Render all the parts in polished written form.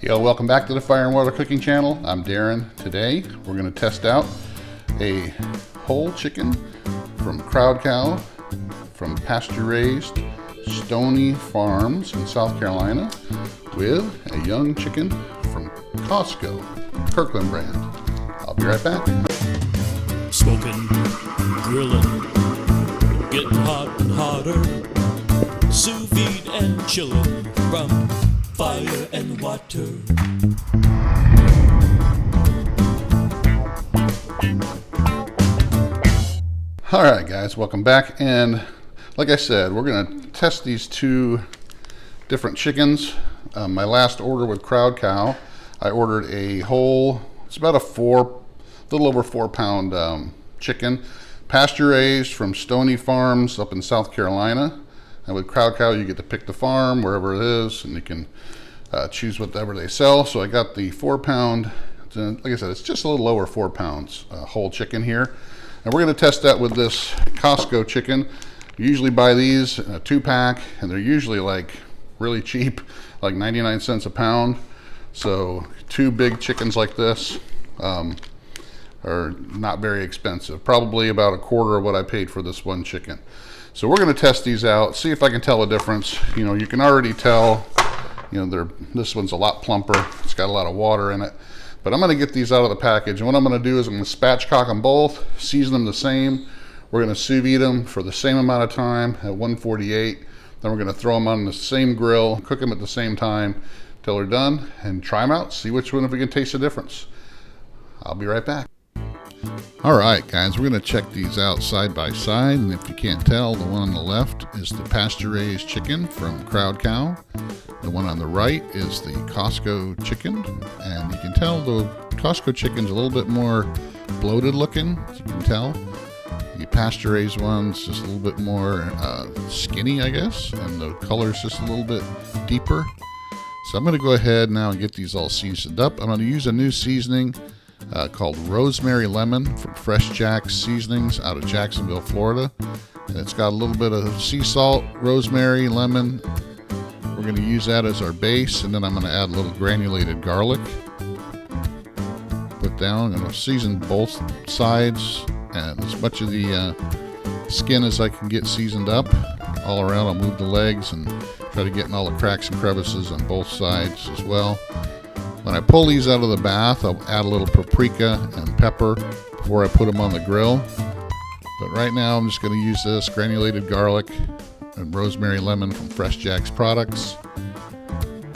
Yo, welcome back to the Fire and Water Cooking Channel. I'm Darren. Today we're going to test out a whole chicken from Crowd Cow from Pasture raised Stony Farms in South Carolina with a young chicken from Costco Kirkland brand. I'll be right back. Smoking, grilling, getting hot and hotter, sous vide and chilling from fire and water. All right, guys, welcome back. And like I said, we're going to test these two different chickens. My last order with Crowd Cow, I ordered a whole, it's about a little over 4 pound chicken, pasture raised from Stony Farms up in South Carolina. And with Crowd Cow, you get to pick the farm wherever it is, and you can choose whatever they sell. So I got the 4 pound, like I said, it's just a little over 4 pounds whole chicken here. And we're going to test that with this Costco chicken. You usually buy these in a 2-pack, and they're usually like really cheap, like 99 cents a pound. So 2 big chickens like this are not very expensive. Probably about a quarter of what I paid for this one chicken. So we're going to test these out, see if I can tell a difference. You know, you can already tell, you know, this one's a lot plumper. It's got a lot of water in it. But I'm going to get these out of the package, and what I'm going to do is I'm going to spatchcock them both, season them the same. We're going to sous vide them for the same amount of time at 148. Then we're going to throw them on the same grill, cook them at the same time till they're done, and try them out, see which one, if we can taste the difference. I'll be right back. All right, guys, we're going to check these out side by side, and if you can't tell, the one on the left is the pasture-raised chicken from Crowd Cow. The one on the right is the Costco chicken, and you can tell the Costco chicken's a little bit more bloated looking, as you can tell. The pasture-raised one's just a little bit more skinny, I guess, and the color's just a little bit deeper. So I'm going to go ahead now and get these all seasoned up. I'm going to use a new seasoning called Rosemary Lemon from FreshJax Seasonings out of Jacksonville, Florida. And it's got a little bit of sea salt, rosemary, lemon. We're going to use that as our base, and then I'm going to add a little granulated garlic. Put down, I'm going to season both sides and as much of the skin as I can get seasoned up all around. I'll move the legs and try to get in all the cracks and crevices on both sides as well. When I pull these out of the bath, I'll add a little paprika and pepper before I put them on the grill. But right now I'm just going to use this granulated garlic and rosemary lemon from FreshJax products.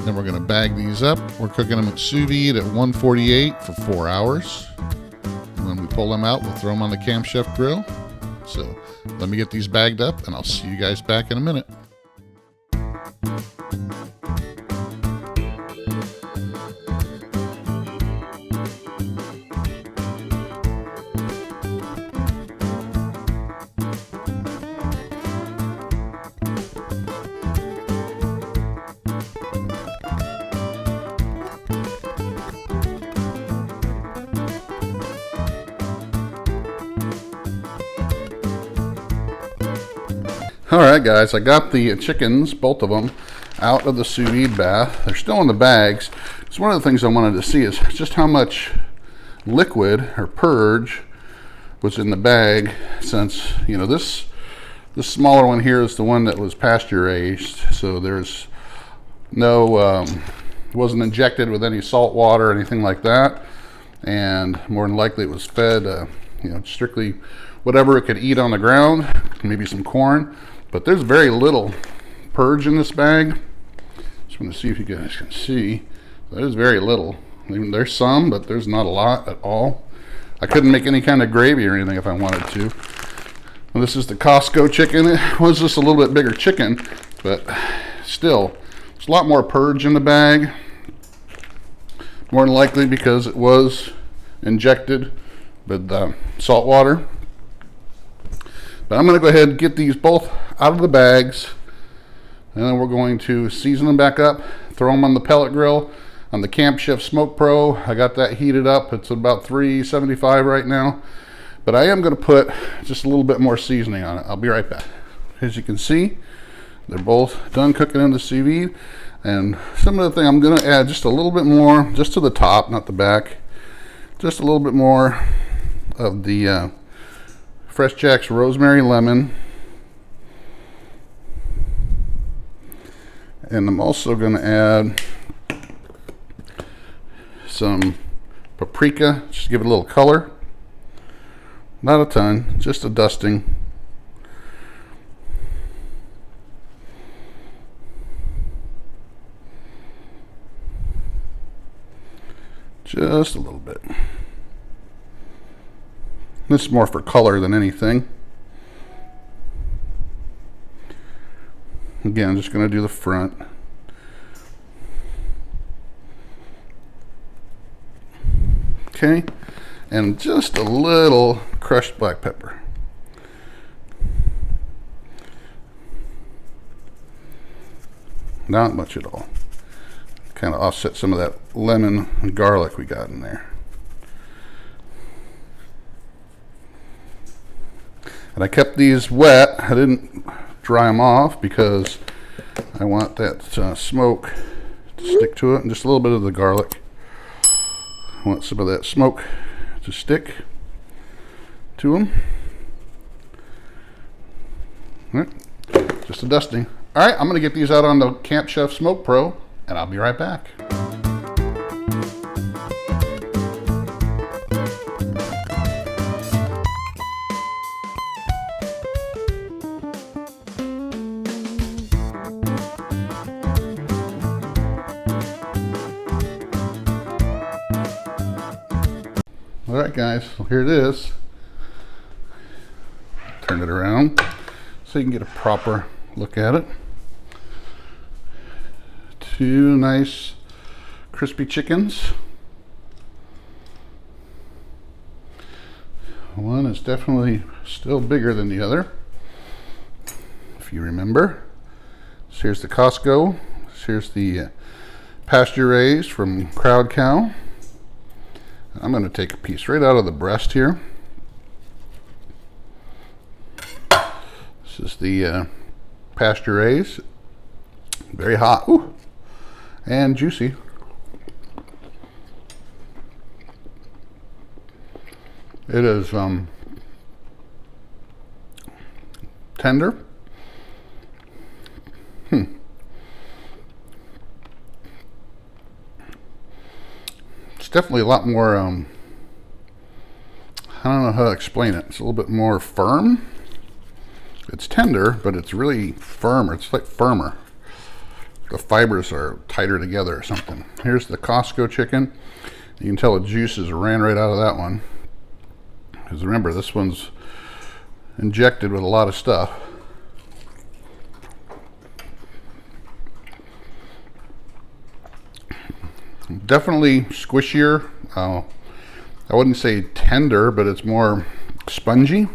Then we're going to bag these up. We're cooking them at sous vide at 148 for 4 hours. And when we pull them out, we'll throw them on the Camp Chef grill. So let me get these bagged up, and I'll see you guys back in a minute. All right, guys, I got the chickens, both of them, out of the sous vide bath. They're still in the bags. So one of the things I wanted to see is just how much liquid or purge was in the bag, since, you know, this smaller one here is the one that was pasture raised. So there's no, wasn't injected with any salt water or anything like that. And more than likely it was fed, you know, strictly whatever it could eat on the ground, maybe some corn. But there's very little purge in this bag. Just want to see if you guys can see. There's very little. I mean, there's some, but there's not a lot at all. I couldn't make any kind of gravy or anything if I wanted to. Well, this is the Costco chicken. It was just a little bit bigger chicken, but still, there's a lot more purge in the bag. More than likely because it was injected with salt water. But I'm going to go ahead and get these both out of the bags, and then we're going to season them back up, throw them on the pellet grill on the Camp Chef SmokePro. I got that heated up. It's about 375 right now, but I am going to put just a little bit more seasoning on it. I'll be right back. As you can see, they're both done cooking in the sous vide, And some of the thing I'm going to add just a little bit more, just to the top, not the back. Just a little bit more of the FreshJax Rosemary Lemon. And I'm also going to add some paprika, just to give it a little color. Not a ton, just a dusting. Just a little bit. This is more for color than anything. Again, I'm just going to do the front. Okay, and just a little crushed black pepper. Not much at all. Kind of offset some of that lemon and garlic we got in there. And I kept these wet. I didn't dry them off because I want that smoke to stick to it, and just a little bit of the garlic. I want some of that smoke to stick to them. All right. Just a dusting. All right, I'm going to get these out on the Camp Chef SmokePro, and I'll be right back. All right, guys, so here it is. Turn it around so you can get a proper look at it. Two nice crispy chickens. One is definitely still bigger than the other, if you remember. So here's the Costco. Here's the pasture raised from Crowd Cow. I'm going to take a piece right out of the breast here. This is the pasture raised. Very hot. Ooh. And juicy. It is tender. It's definitely a lot more, I don't know how to explain it. It's a little bit more firm. It's tender, but it's really firmer. It's like firmer. The fibers are tighter together or something. Here's the Costco chicken. You can tell the juices ran right out of that one. Because remember, this one's injected with a lot of stuff. Definitely squishier. I wouldn't say tender, but it's more spongy.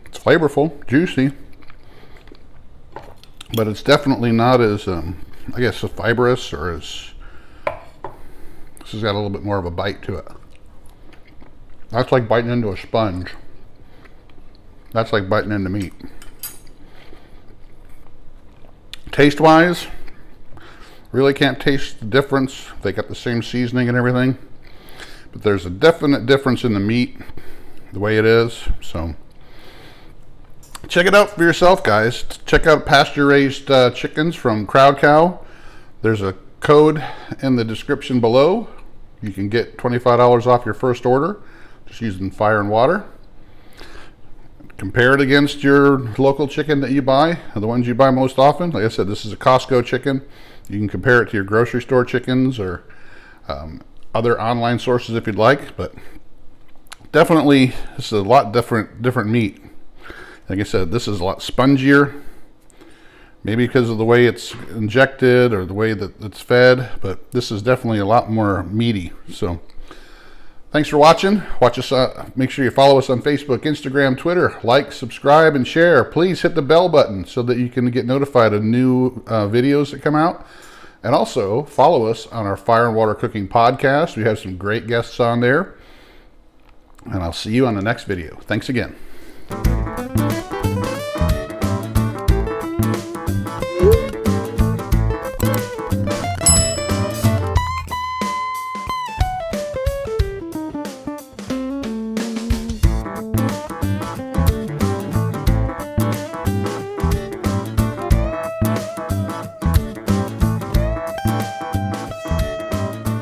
It's flavorful, juicy, but it's definitely not as, I guess, as fibrous or as. This has got a little bit more of a bite to it. That's like biting into a sponge. That's like biting into meat. Taste-wise, really can't taste the difference. They got the same seasoning and everything, but there's a definite difference in the meat, the way it is. So check it out for yourself, guys. Check out pasture-raised chickens from Crowd Cow. There's a code in the description below. You can get $25 off your first order just using fire and water. Compare it against your local chicken that you buy, the ones you buy most often. Like I said, this is a Costco chicken. You can compare it to your grocery store chickens or other online sources if you'd like, but definitely this is a lot different meat. Like I said, this is a lot spongier, maybe because of the way it's injected or the way that it's fed, but this is definitely a lot more meaty. So thanks for watching. Watch us. Make sure you follow us on Facebook, Instagram, Twitter. Like, subscribe, and share. Please hit the bell button so that you can get notified of new videos that come out. And also follow us on our Fire and Water Cooking podcast. We have some great guests on there. And I'll see you on the next video. Thanks again.